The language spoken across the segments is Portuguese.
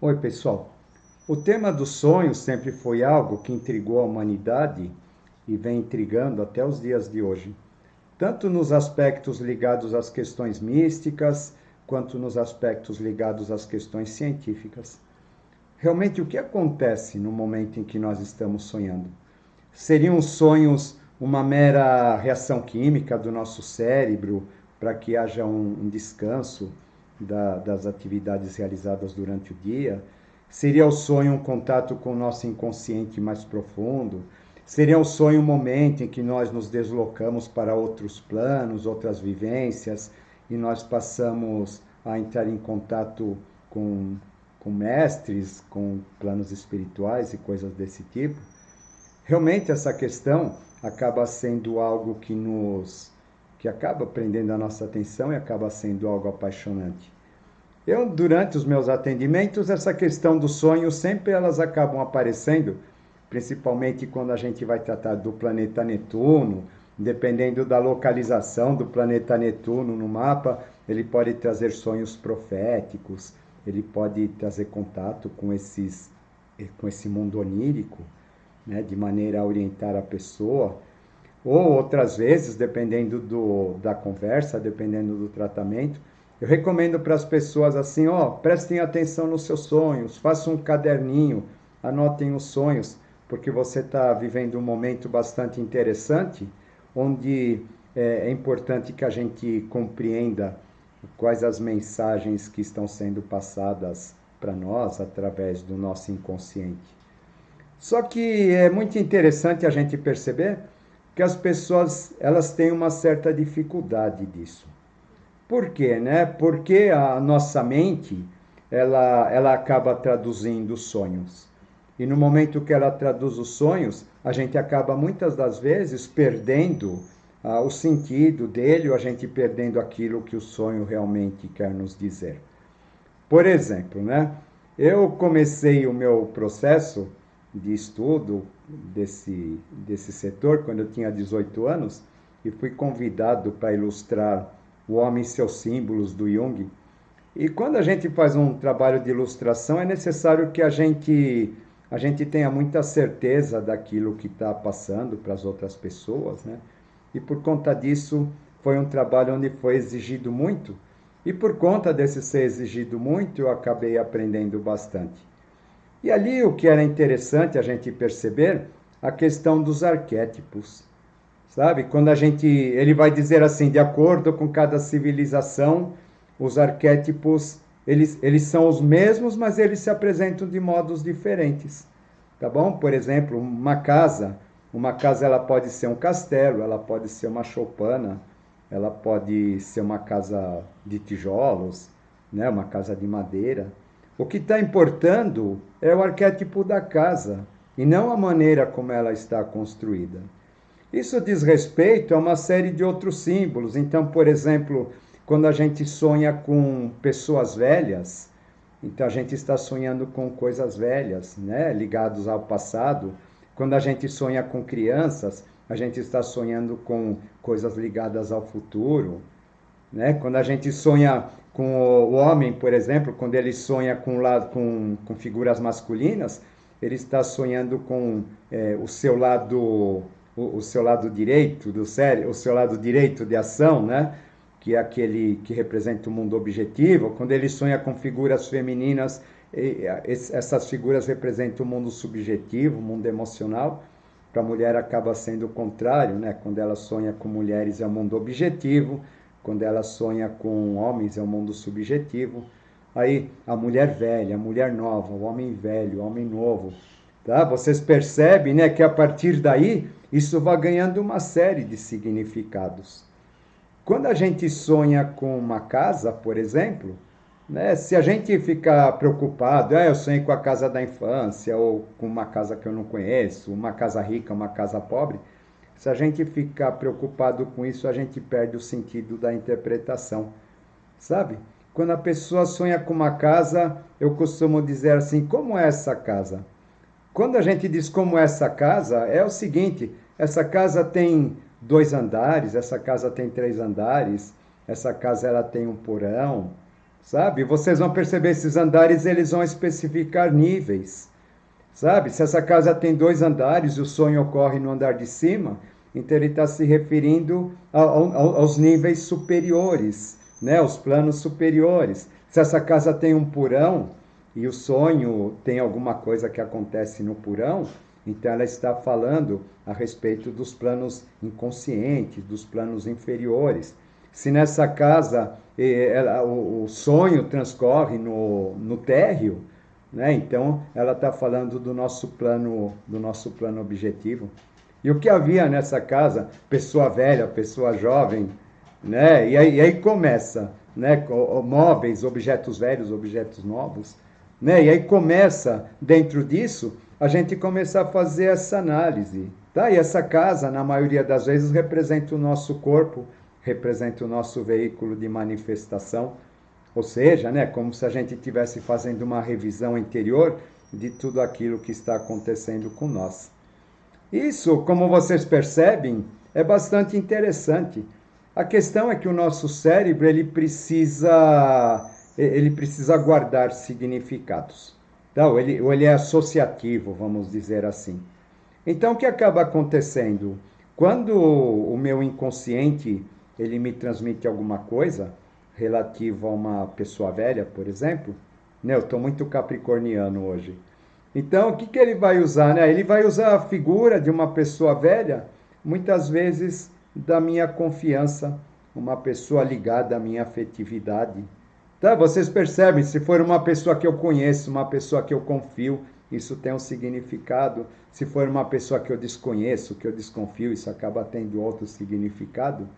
Oi, pessoal. O tema dos sonhos sempre foi algo que intrigou a humanidade e vem intrigando até os dias de hoje, tanto nos aspectos ligados às questões místicas, quanto nos aspectos ligados às questões científicas. Realmente, o que acontece no momento em que nós estamos sonhando? Seriam os sonhos uma mera reação química do nosso cérebro para que haja um descanso das atividades realizadas durante o dia? Seria o sonho um contato com o nosso inconsciente mais profundo? Seria o sonho um momento em que nós nos deslocamos para outros planos, outras vivências, e nós passamos a entrar em contato com, com mestres, com planos espirituais e coisas desse tipo? Realmente essa questão acaba sendo algo que acaba prendendo a nossa atenção e acaba sendo algo apaixonante. Eu, durante os meus atendimentos, essa questão dos sonhos sempre elas acabam aparecendo, principalmente quando a gente vai tratar do planeta Netuno, dependendo da localização do planeta Netuno no mapa, ele pode trazer sonhos proféticos, ele pode trazer contato com esse mundo onírico, né, de maneira a orientar a pessoa, ou outras vezes, dependendo da conversa, dependendo do tratamento, eu recomendo para as pessoas assim, ó, prestem atenção nos seus sonhos, façam um caderninho, anotem os sonhos, porque você está vivendo um momento bastante interessante, onde é importante que a gente compreenda quais as mensagens que estão sendo passadas para nós através do nosso inconsciente. Só que é muito interessante a gente perceber que as pessoas elas têm uma certa dificuldade disso. Por quê, né? Porque a nossa mente ela acaba traduzindo sonhos. E no momento que ela traduz os sonhos, a gente acaba muitas das vezes perdendo o sentido dele, ou a gente perdendo aquilo que o sonho realmente quer nos dizer. Por exemplo, né? Eu comecei o meu processo de estudo desse setor quando eu tinha 18 anos e fui convidado para ilustrar O Homem e seus Símbolos do Jung. E quando a gente faz um trabalho de ilustração, é necessário que a gente tenha muita certeza daquilo que está passando para as outras pessoas, né? E por conta disso, foi um trabalho onde foi exigido muito. E por conta desse ser exigido muito, eu acabei aprendendo bastante. E ali o que era interessante a gente perceber, a questão dos arquétipos. Sabe? Quando ele vai dizer assim, de acordo com cada civilização, os arquétipos, eles são os mesmos, mas eles se apresentam de modos diferentes. Tá bom? Por exemplo, uma casa ela pode ser um castelo, ela pode ser uma choupana, ela pode ser uma casa de tijolos, né? Uma casa de madeira. O que está importando é o arquétipo da casa e não a maneira como ela está construída. Isso diz respeito a uma série de outros símbolos. Então, por exemplo, quando a gente sonha com pessoas velhas, então a gente está sonhando com coisas velhas, né, ligados ao passado. Quando a gente sonha com crianças, a gente está sonhando com coisas ligadas ao futuro, né? Quando a gente sonha com o homem, por exemplo, quando ele sonha com figuras masculinas, ele está sonhando com o seu lado direito do cérebro, o seu lado direito de ação, né? Que é aquele que representa o mundo objetivo. Quando ele sonha com figuras femininas, essas figuras representam o mundo subjetivo, o mundo emocional. Para a mulher acaba sendo o contrário, né? Quando ela sonha com mulheres é o mundo objetivo, quando ela sonha com homens é o mundo subjetivo. Aí a mulher velha, a mulher nova, o homem velho, o homem novo. Tá? Vocês percebem, né, que a partir daí isso vai ganhando uma série de significados. Quando a gente sonha com uma casa, por exemplo, né, se a gente ficar preocupado, eu sonhei com a casa da infância, ou com uma casa que eu não conheço, uma casa rica, uma casa pobre, se a gente ficar preocupado com isso, a gente perde o sentido da interpretação, sabe? Quando a pessoa sonha com uma casa, eu costumo dizer assim, como é essa casa? Quando a gente diz como é essa casa, é o seguinte, essa casa tem 2 andares, essa casa tem 3 andares, essa casa ela tem um porão, sabe? Vocês vão perceber esses andares, eles vão especificar níveis, sabe? Se essa casa tem 2 andares e o sonho ocorre no andar de cima, então ele está se referindo aos níveis superiores, né? Os planos superiores. Se essa casa tem um porão e o sonho tem alguma coisa que acontece no porão, então ela está falando a respeito dos planos inconscientes, dos planos inferiores. Se nessa casa o sonho transcorre no térreo, né? Então ela está falando do nosso plano objetivo. E o que havia nessa casa? Pessoa velha, pessoa jovem, né? E aí começa, né? Móveis, objetos velhos, objetos novos, né? E aí começa, dentro disso, a gente começar a fazer essa análise, tá? E essa casa, na maioria das vezes, representa o nosso corpo, representa o nosso veículo de manifestação, ou seja, né, como se a gente estivesse fazendo uma revisão interior de tudo aquilo que está acontecendo com nós. Isso, como vocês percebem, é bastante interessante. A questão é que o nosso cérebro ele precisa guardar significados. Então, ele é associativo, vamos dizer assim. Então, o que acaba acontecendo? Quando o meu inconsciente ele me transmite alguma coisa relativa a uma pessoa velha, por exemplo, né? Eu estou muito capricorniano hoje. Então, o que, que ele vai usar? Né? Ele vai usar a figura de uma pessoa velha, muitas vezes da minha confiança, uma pessoa ligada à minha afetividade. Tá? Vocês percebem, se for uma pessoa que eu conheço, uma pessoa que eu confio, isso tem um significado. Se for uma pessoa que eu desconheço, que eu desconfio, isso acaba tendo outro significado.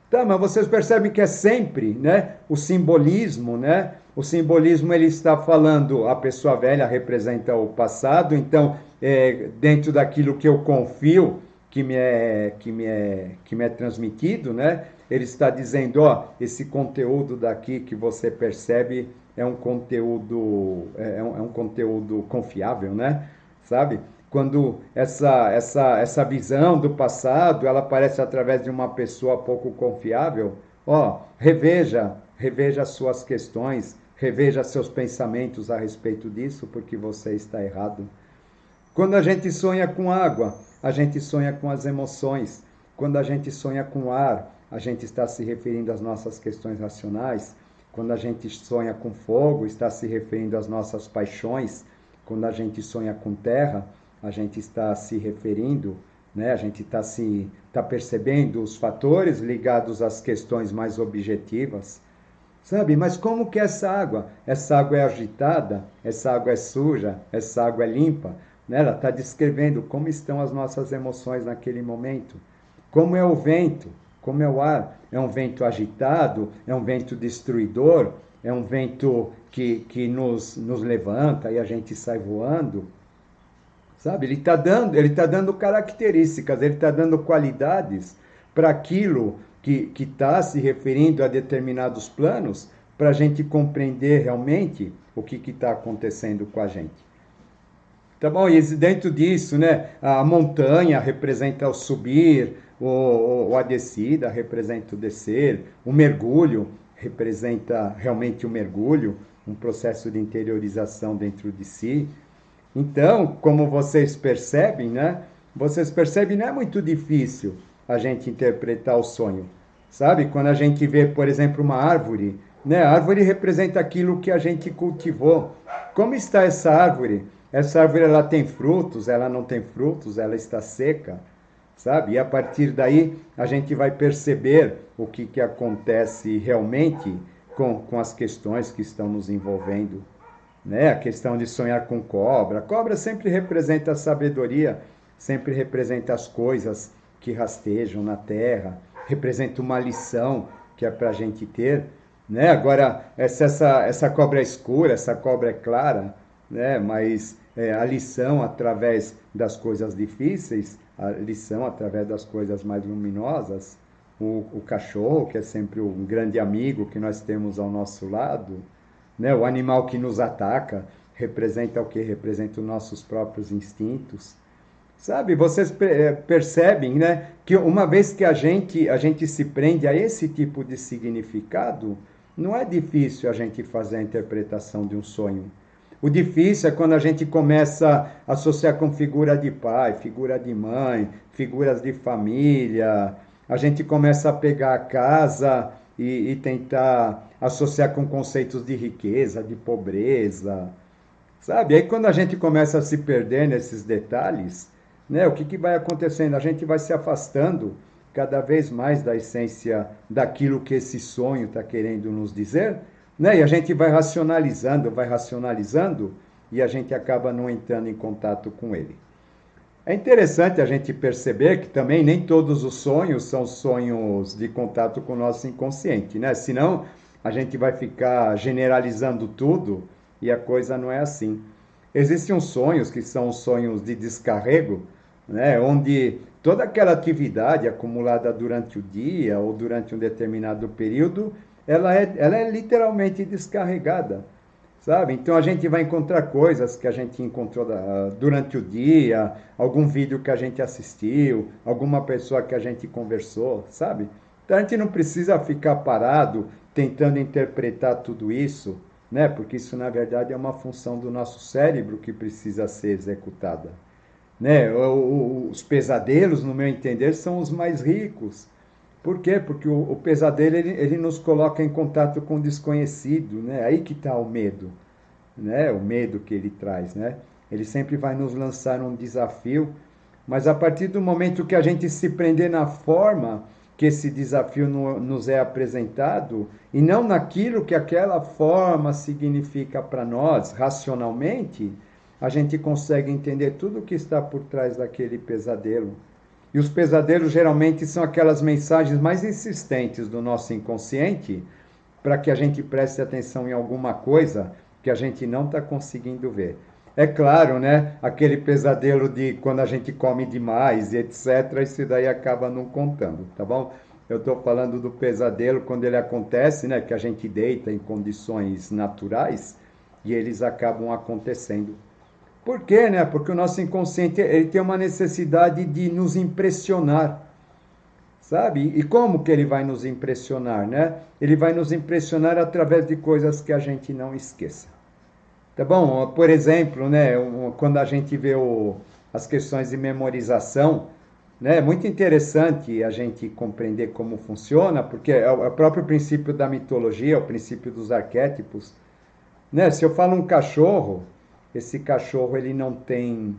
Tá, mas vocês percebem que é sempre, né, o simbolismo, né? O simbolismo ele está falando, a pessoa velha representa o passado, então dentro daquilo que eu confio, que me é transmitido, né? Ele está dizendo, ó, esse conteúdo daqui que você percebe é um conteúdo confiável, né? Sabe? Quando essa visão do passado ela aparece através de uma pessoa pouco confiável, ó, reveja suas questões, reveja seus pensamentos a respeito disso, porque você está errado. Quando a gente sonha com água, a gente sonha com as emoções. Quando a gente sonha com ar, a gente está se referindo às nossas questões racionais. Quando a gente sonha com fogo, está se referindo às nossas paixões. Quando a gente sonha com terra, a gente está se referindo, né? A gente está percebendo os fatores ligados às questões mais objetivas. Sabe, mas como que é essa água? Essa água é agitada, essa água é suja, essa água é limpa. Né? Ela está descrevendo como estão as nossas emoções naquele momento. Como é o vento, como é o ar. É um vento agitado, é um vento destruidor, é um vento que nos levanta e a gente sai voando. Sabe? Ele tá dando características, ele está dando qualidades para aquilo que está se referindo a determinados planos, para a gente compreender realmente o que está acontecendo com a gente. Tá bom? E dentro disso, né, a montanha representa o subir, a descida representa o descer, o mergulho representa realmente o mergulho, um processo de interiorização dentro de si. Então, como vocês percebem, né? Vocês percebem, não é muito difícil a gente interpretar o sonho. Sabe? Quando a gente vê, por exemplo, uma árvore, né? A árvore representa aquilo que a gente cultivou. Como está essa árvore? Essa árvore ela tem frutos, ela não tem frutos, ela está seca, sabe? E a partir daí a gente vai perceber o que acontece realmente com as questões que estão nos envolvendo. Né? A questão de sonhar com cobra. A cobra sempre representa a sabedoria, sempre representa as coisas que rastejam na terra, representa uma lição que é para a gente ter. Né? Agora, essa cobra é escura, essa cobra é clara, né? Mas a lição através das coisas difíceis, a lição através das coisas mais luminosas, o cachorro, que é sempre um grande amigo que nós temos ao nosso lado, né? O animal que nos ataca representa o quê? Representa os nossos próprios instintos. Sabe, vocês percebem, né, que uma vez que a gente se prende a esse tipo de significado, não é difícil a gente fazer a interpretação de um sonho. O difícil é quando a gente começa a associar com figura de pai, figura de mãe, figuras de família. A gente começa a pegar a casa e tentar associar com conceitos de riqueza, de pobreza, sabe? Aí quando a gente começa a se perder nesses detalhes, né, o que, que vai acontecendo? A gente vai se afastando cada vez mais da essência daquilo que esse sonho está querendo nos dizer, né? E a gente vai racionalizando, e a gente acaba não entrando em contato com ele. É interessante a gente perceber que também nem todos os sonhos são sonhos de contato com o nosso inconsciente, né? Senão a gente vai ficar generalizando tudo e a coisa não é assim. Existem uns sonhos que são sonhos de descarrego, né? Onde toda aquela atividade acumulada durante o dia ou durante um determinado período, ela é literalmente descarregada, sabe? Então a gente vai encontrar coisas que a gente encontrou durante o dia, algum vídeo que a gente assistiu, alguma pessoa que a gente conversou, sabe? Então a gente não precisa ficar parado tentando interpretar tudo isso, né? Porque isso na verdade é uma função do nosso cérebro que precisa ser executada, né? Os pesadelos, no meu entender, são os mais ricos. Por quê? Porque o pesadelo ele nos coloca em contato com o desconhecido, né? Aí que está o medo, né? O medo que ele traz, né? Ele sempre vai nos lançar um desafio, mas a partir do momento que a gente se prender na forma que esse desafio nos é apresentado e não naquilo que aquela forma significa para nós racionalmente, a gente consegue entender tudo o que está por trás daquele pesadelo. E os pesadelos geralmente são aquelas mensagens mais insistentes do nosso inconsciente para que a gente preste atenção em alguma coisa que a gente não está conseguindo ver. É claro, né? Aquele pesadelo de quando a gente come demais e etc. Isso daí acaba não contando, tá bom? Eu estou falando do pesadelo quando ele acontece, né? Que a gente deita em condições naturais e eles acabam acontecendo. Por quê, né? Porque o nosso inconsciente ele tem uma necessidade de nos impressionar, sabe? E como que ele vai nos impressionar, né? Ele vai nos impressionar através de coisas que a gente não esqueça. Tá bom? Por exemplo, né? Quando a gente vê as questões de memorização, né? É muito interessante a gente compreender como funciona, porque é o próprio princípio da mitologia, é o princípio dos arquétipos, né? Se eu falo um cachorro, esse cachorro ele não tem,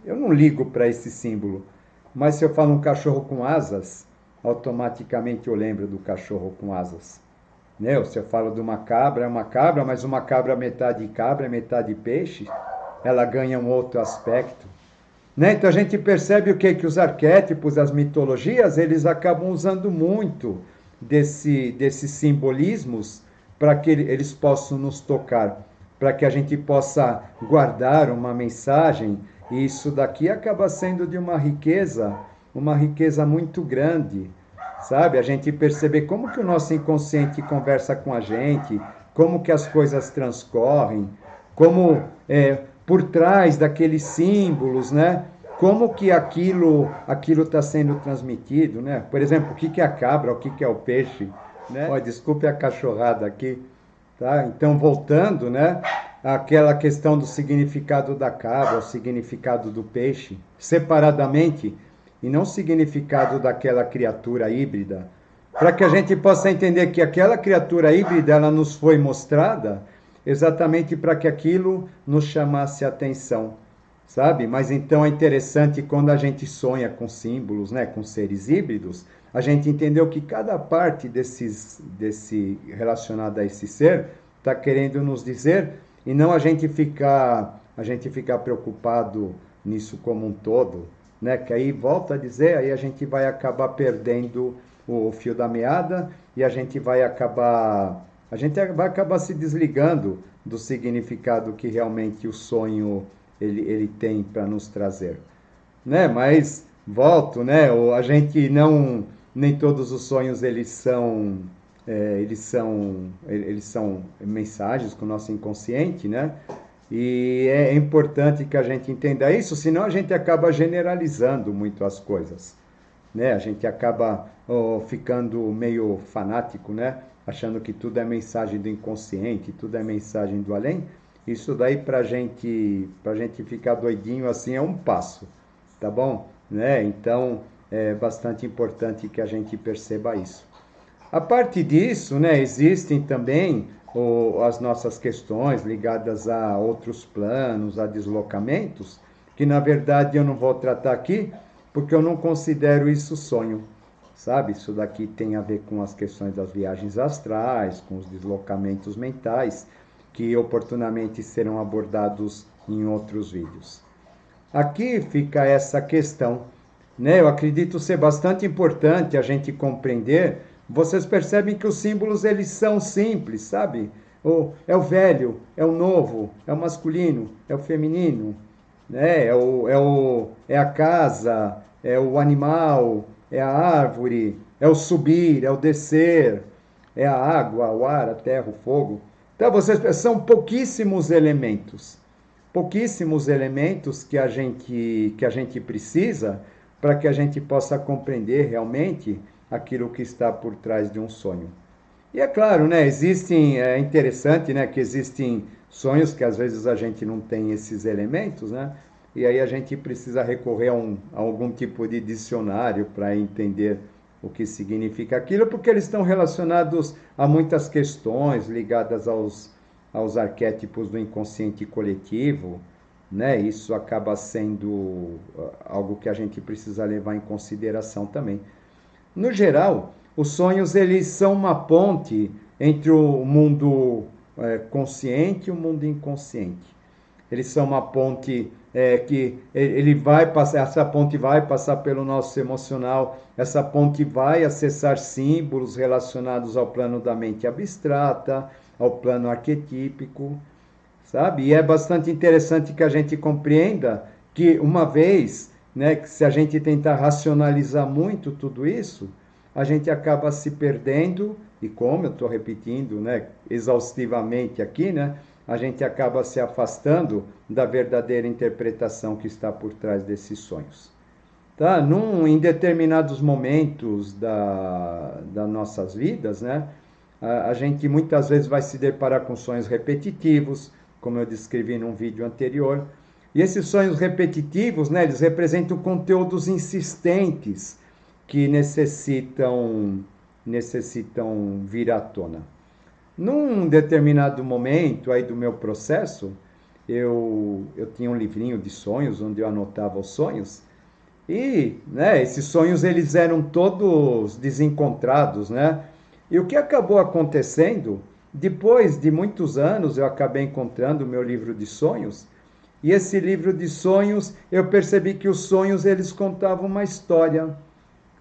eu não ligo para esse símbolo, mas se eu falo um cachorro com asas, automaticamente eu lembro do cachorro com asas, né? Ou se eu falo de uma cabra, é uma cabra, mas uma cabra metade cabra, metade peixe, ela ganha um outro aspecto, né? Então a gente percebe o que os arquétipos, as mitologias, eles acabam usando muito desses simbolismos para que eles possam nos tocar, para que a gente possa guardar uma mensagem, e isso daqui acaba sendo de uma riqueza muito grande, sabe? A gente perceber como que o nosso inconsciente conversa com a gente, como que as coisas transcorrem, como por trás daqueles símbolos, né? Como que aquilo está sendo transmitido, né? Por exemplo, o que é a cabra, o que é o peixe, né? Oh, desculpe a cachorrada aqui, tá? Então, voltando, né? Aquela questão do significado da cabra, o significado do peixe, separadamente, e não o significado daquela criatura híbrida, para que a gente possa entender que aquela criatura híbrida, ela nos foi mostrada exatamente para que aquilo nos chamasse a atenção, sabe? Mas então é interessante quando a gente sonha com símbolos, né, com seres híbridos, a gente entendeu que cada parte desse relacionado a esse ser está querendo nos dizer, e não a gente ficar preocupado nisso como um todo, né? Que aí volta a dizer, aí a gente vai acabar perdendo o fio da meada e a gente vai acabar se desligando do significado que realmente o sonho ele tem para nos trazer, né? Mas volto, né? A gente não, nem todos os sonhos eles são mensagens com o nosso inconsciente, né? E é importante que a gente entenda isso, senão a gente acaba generalizando muito as coisas, né? A gente acaba ficando meio fanático, né? achando que tudo é mensagem do inconsciente, tudo é mensagem do além, isso daí para gente ficar doidinho assim é um passo, tá bom? Né? Então é bastante importante que a gente perceba isso. A parte disso, né, existem também as nossas questões ligadas a outros planos, a deslocamentos, que na verdade eu não vou tratar aqui, porque eu não considero isso sonho, sabe? Isso daqui tem a ver com as questões das viagens astrais, com os deslocamentos mentais, que oportunamente serão abordados em outros vídeos. Aqui fica essa questão, né? Eu acredito ser bastante importante a gente compreender. Vocês percebem que os símbolos eles são simples, sabe? É o velho, é o novo, é o masculino, é o feminino, né? É a casa, é o animal, é a árvore, é o subir, é o descer, é a água, o ar, a terra, o fogo. Então, vocês são pouquíssimos elementos que a gente precisa para que a gente possa compreender realmente aquilo que está por trás de um sonho. E é claro, né, é interessante, né, que existem sonhos que às vezes a gente não tem esses elementos, né, e aí a gente precisa recorrer a algum tipo de dicionário para entender o que significa aquilo, porque eles estão relacionados a muitas questões ligadas aos arquétipos do inconsciente coletivo, né? Isso acaba sendo algo que a gente precisa levar em consideração também. No geral, os sonhos eles são uma ponte entre o mundo consciente e o mundo inconsciente. Eles são uma ponte que ele vai passar, essa ponte vai passar pelo nosso emocional, essa ponte vai acessar símbolos relacionados ao plano da mente abstrata, ao plano arquetípico, sabe? E é bastante interessante que a gente compreenda que uma vez, né, que se a gente tentar racionalizar muito tudo isso, a gente acaba se perdendo, e como eu estou repetindo, né, exaustivamente aqui, né, a gente acaba se afastando da verdadeira interpretação que está por trás desses sonhos. Tá? Em determinados momentos das nossas vidas, né, a gente muitas vezes vai se deparar com sonhos repetitivos, como eu descrevi num vídeo anterior. E esses sonhos repetitivos, né, eles representam conteúdos insistentes que necessitam vir à tona. Num determinado momento aí do meu processo, eu tinha um livrinho de sonhos onde eu anotava os sonhos e, né, esses sonhos eles eram todos desencontrados, né? E o que acabou acontecendo, depois de muitos anos eu acabei encontrando o meu livro de sonhos, e esse livro de sonhos eu percebi que os sonhos eles contavam uma história,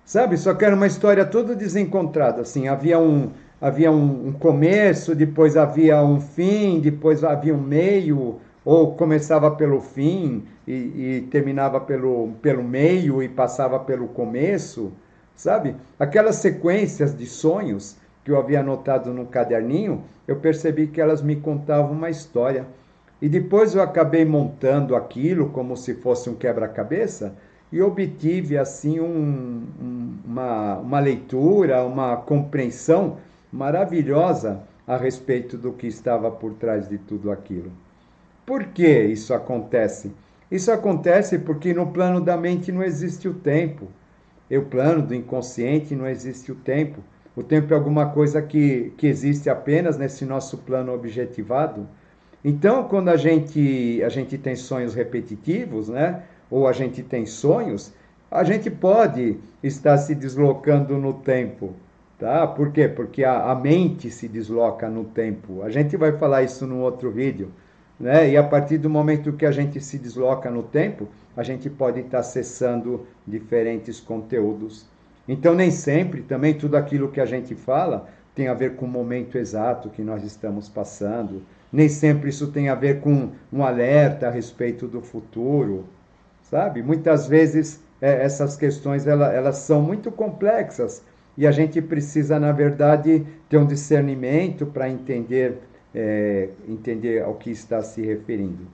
sabe? Só que era uma história toda desencontrada, assim, havia um começo, depois havia um fim, depois havia um meio, ou começava pelo fim e terminava pelo meio e passava pelo começo, sabe? Aquelas sequências de sonhos que eu havia anotado no caderninho, eu percebi que elas me contavam uma história. E depois eu acabei montando aquilo como se fosse um quebra-cabeça e obtive assim uma leitura, uma compreensão maravilhosa a respeito do que estava por trás de tudo aquilo. Por que isso acontece? Isso acontece porque no plano da mente não existe o tempo. E o plano do inconsciente não existe o tempo. O tempo é alguma coisa que existe apenas nesse nosso plano objetivado. Então, quando a gente tem sonhos repetitivos, né? Ou a gente tem sonhos, a gente pode estar se deslocando no tempo. Tá? Por quê? Porque a mente se desloca no tempo. A gente vai falar isso num outro vídeo. Né? E a partir do momento que a gente se desloca no tempo, a gente pode estar acessando diferentes conteúdos. Então, nem sempre também tudo aquilo que a gente fala tem a ver com o momento exato que nós estamos passando. Nem sempre isso tem a ver com um alerta a respeito do futuro, sabe? Muitas vezes essas questões elas são muito complexas e a gente precisa, na verdade, ter um discernimento para entender ao que está se referindo.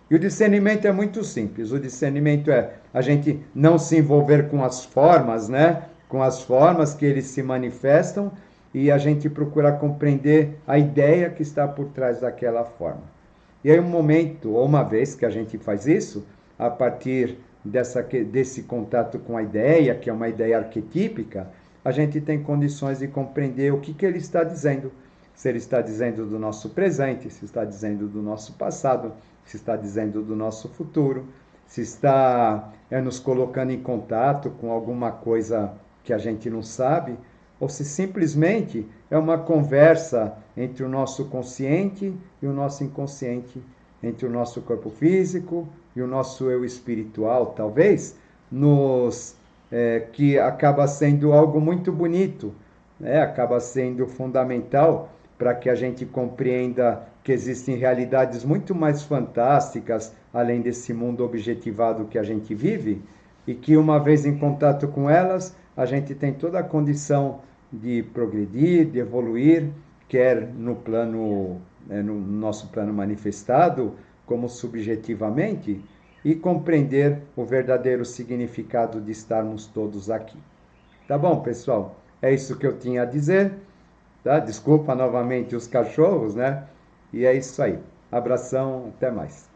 E o discernimento é muito simples. O discernimento é a gente não se envolver com as formas, né? Com as formas que eles se manifestam, e a gente procura compreender a ideia que está por trás daquela forma. E aí um momento, ou uma vez que a gente faz isso, a partir desse contato com a ideia, que é uma ideia arquetípica, a gente tem condições de compreender o que ele está dizendo. Se ele está dizendo do nosso presente, se está dizendo do nosso passado, se está dizendo do nosso futuro, se está nos colocando em contato com alguma coisa que a gente não sabe, ou se simplesmente é uma conversa entre o nosso consciente e o nosso inconsciente, entre o nosso corpo físico e o nosso eu espiritual, talvez, que acaba sendo algo muito bonito, né? Acaba sendo fundamental para que a gente compreenda que existem realidades muito mais fantásticas além desse mundo objetivado que a gente vive, e que uma vez em contato com elas, a gente tem toda a condição de progredir, de evoluir, quer no plano, no nosso plano manifestado, como subjetivamente, e compreender o verdadeiro significado de estarmos todos aqui. Tá bom, pessoal? É isso que eu tinha a dizer. Tá? Desculpa novamente os cachorros, né? E é isso aí. Abração, até mais.